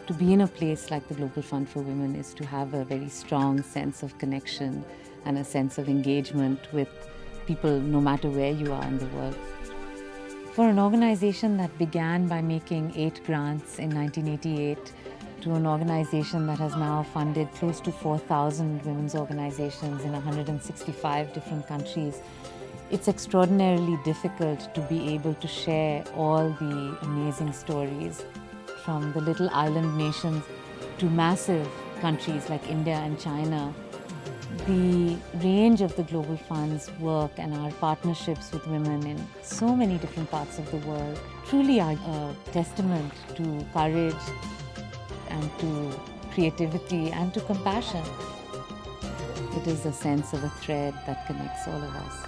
to be in a place like the Global Fund for Women is to have a very strong sense of connection and a sense of engagement with people no matter where you are in the world. For an organization that began by making 8 grants in 1988 to an organization that has now funded close to 4,000 women's organizations in 165 different countries, it's extraordinarily difficult to be able to share all the amazing stories from the little island nations to massive countries like India and China. The range of the Global Fund's work and our partnerships with women in so many different parts of the world truly are a testament to courage and to creativity and to compassion. It is a sense of a thread that connects all of us.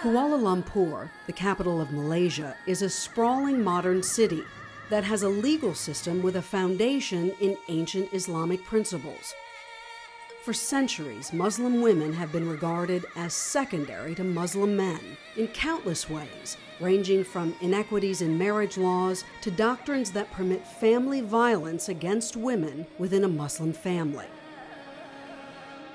Kuala Lumpur, the capital of Malaysia, is a sprawling modern city that has a legal system with a foundation in ancient Islamic principles. For centuries, Muslim women have been regarded as secondary to Muslim men in countless ways, ranging from inequities in marriage laws to doctrines that permit family violence against women within a Muslim family.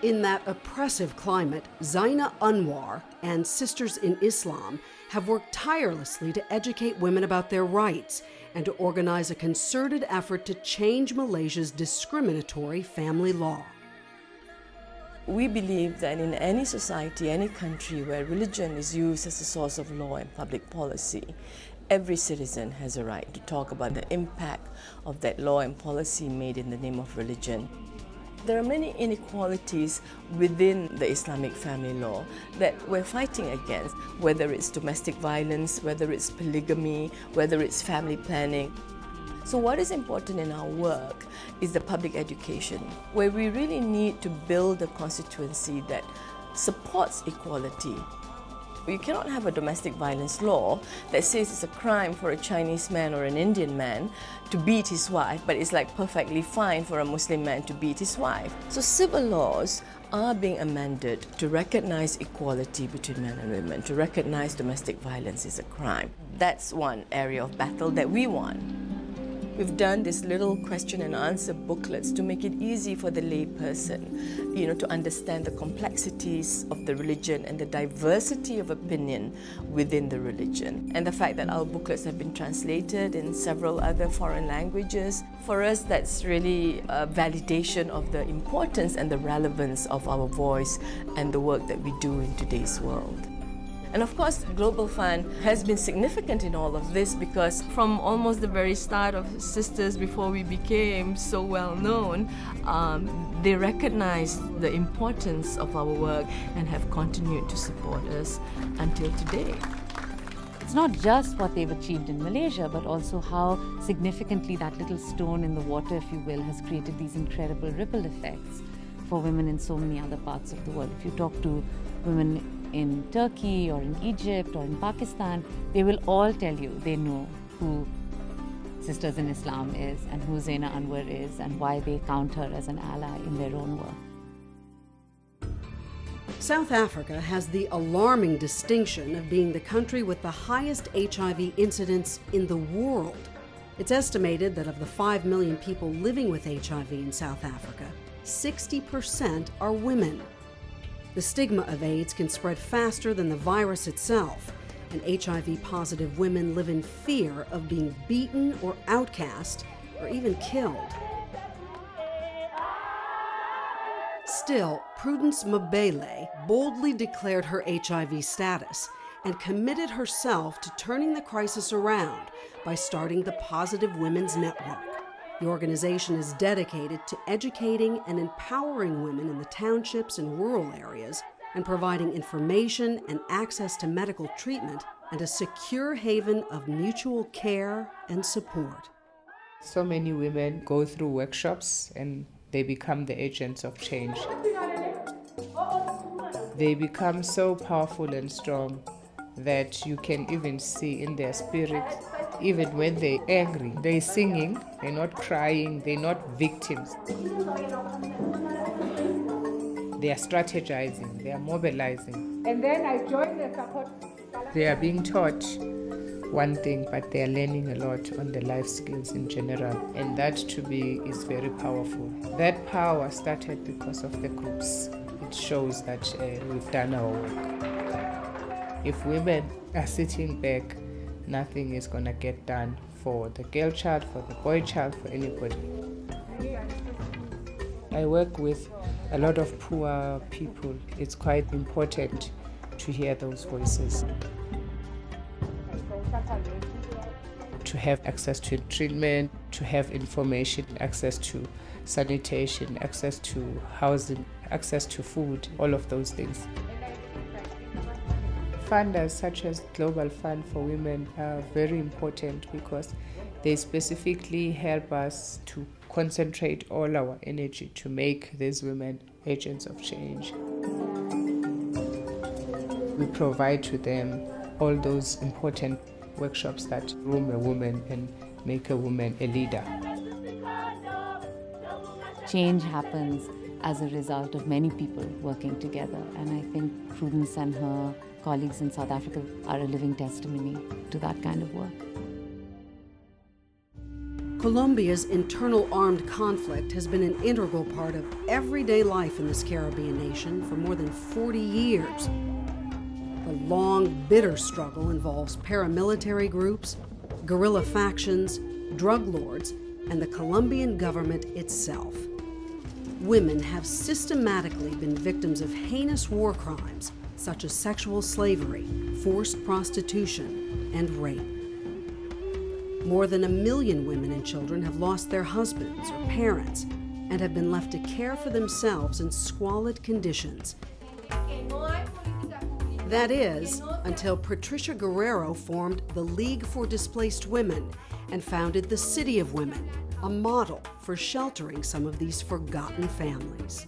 In that oppressive climate, Zaina Anwar and Sisters in Islam have worked tirelessly to educate women about their rights and to organize a concerted effort to change Malaysia's discriminatory family law. We believe that in any society, any country where religion is used as a source of law and public policy, every citizen has a right to talk about the impact of that law and policy made in the name of religion. There are many inequalities within the Islamic family law that we're fighting against, whether it's domestic violence, whether it's polygamy, whether it's family planning. So what is important in our work is the public education, where we really need to build a constituency that supports equality. You cannot have a domestic violence law that says it's a crime for a Chinese man or an Indian man to beat his wife, but it's like perfectly fine for a Muslim man to beat his wife. So civil laws are being amended to recognize equality between men and women, to recognize domestic violence is a crime. That's one area of battle that we won. We've done this little question and answer booklets to make it easy for the lay person, to understand the complexities of the religion and the diversity of opinion within the religion. And the fact that our booklets have been translated in several other foreign languages, for us that's really a validation of the importance and the relevance of our voice and the work that we do in today's world. And of course, Global Fund has been significant in all of this because from almost the very start of Sisters, before we became so well known, they recognized the importance of our work and have continued to support us until today. It's not just what they've achieved in Malaysia, but also how significantly that little stone in the water, if you will, has created these incredible ripple effects for women in so many other parts of the world. If you talk to women in Turkey or in Egypt or in Pakistan, they will all tell you they know who Sisters in Islam is and who Zaina Anwar is and why they count her as an ally in their own work. South Africa has the alarming distinction of being the country with the highest HIV incidence in the world. It's estimated that of the 5 million people living with HIV in South Africa, 60% are women. The stigma of AIDS can spread faster than the virus itself, and HIV-positive women live in fear of being beaten or outcast or even killed. Still, Prudence Mabele boldly declared her HIV status and committed herself to turning the crisis around by starting the Positive Women's Network. The organization is dedicated to educating and empowering women in the townships and rural areas and providing information and access to medical treatment and a secure haven of mutual care and support. So many women go through workshops and they become the agents of change. They become so powerful and strong that you can even see in their spirit. Even when they're angry, they're singing, they're not crying, they're not victims. They are strategizing, they are mobilizing. And then I joined the support. They are being taught one thing, but they are learning a lot on the life skills in general. And that to me is very powerful. That power started because of the groups. It shows that we've done our work. If women are sitting back, nothing is going to get done for the girl child, for the boy child, for anybody. I work with a lot of poor people. It's quite important to hear those voices. To have access to treatment, to have information, access to sanitation, access to housing, access to food, all of those things. Funders such as Global Fund for Women are very important because they specifically help us to concentrate all our energy to make these women agents of change. We provide to them all those important workshops that groom a woman and make a woman a leader. Change happens as a result of many people working together, and I think Prudence and her colleagues in South Africa are a living testimony to that kind of work. Colombia's internal armed conflict has been an integral part of everyday life in this Caribbean nation for more than 40 years. The long, bitter struggle involves paramilitary groups, guerrilla factions, drug lords, and the Colombian government itself. Women have systematically been victims of heinous war crimes such as sexual slavery, forced prostitution, and rape. More than 1 million women and children have lost their husbands or parents and have been left to care for themselves in squalid conditions. That is, until Patricia Guerrero formed the League for Displaced Women and founded the City of Women, a model for sheltering some of these forgotten families.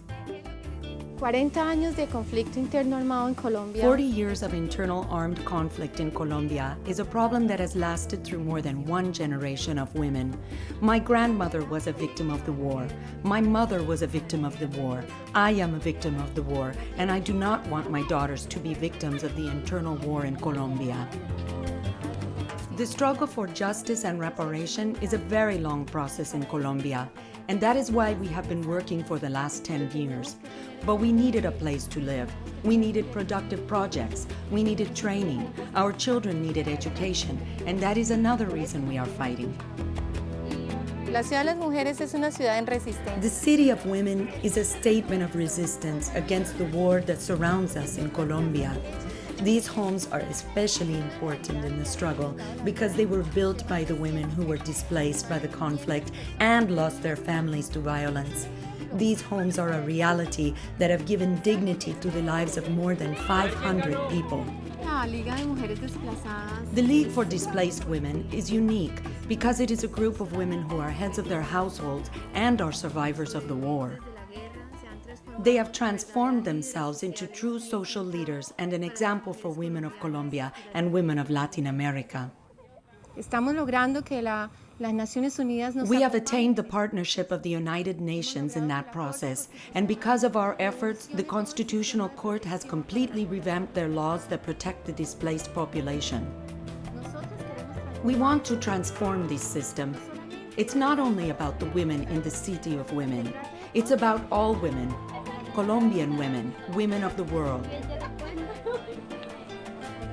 40 años de conflicto interno armado en Colombia. 40 years of internal armed conflict in Colombia is a problem that has lasted through more than one generation of women. My grandmother was a victim of the war. My mother was a victim of the war. I am a victim of the war, and I do not want my daughters to be victims of the internal war in Colombia. The struggle for justice and reparation is a very long process in Colombia, and that is why we have been working for the last 10 years. But we needed a place to live. We needed productive projects. We needed training. Our children needed education, and that is another reason we are fighting. La Ciudad de las Mujeres es una ciudad en resistencia. The City of Women is a statement of resistance against the war that surrounds us in Colombia. These homes are especially important in the struggle because they were built by the women who were displaced by the conflict and lost their families to violence. These homes are a reality that have given dignity to the lives of more than 500 people. The League for Displaced Women is unique because it is a group of women who are heads of their households and are survivors of the war. They have transformed themselves into true social leaders and an example for women of Colombia and women of Latin America. Estamos logrando que las Naciones Unidas nos We have attained the partnership of the United Nations in that process, and because of our efforts, the Constitutional Court has completely revamped their laws that protect the displaced population. We want to transform this system. It's not only about the women in the City of Women. It's about all women, Colombian women, women of the world.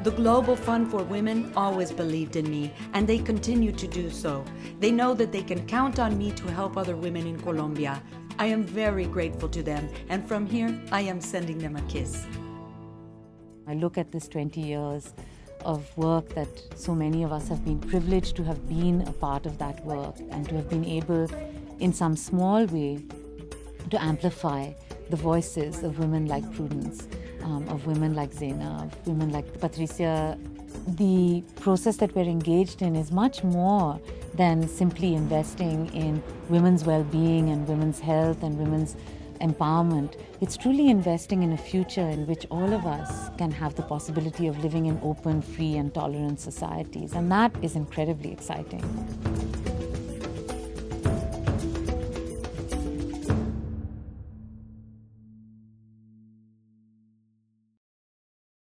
The Global Fund for Women always believed in me, and they continue to do so. They know that they can count on me to help other women in Colombia. I am very grateful to them, and from here, I am sending them a kiss. I look at this 20 years of work that so many of us have been privileged to have been a part of that work and to have been able, in some small way, to amplify the voices of women like Prudence, of women like Zena, of women like Patricia. The process that we're engaged in is much more than simply investing in women's well-being and women's health and women's empowerment. It's truly investing in a future in which all of us can have the possibility of living in open, free, and tolerant societies. And that is incredibly exciting.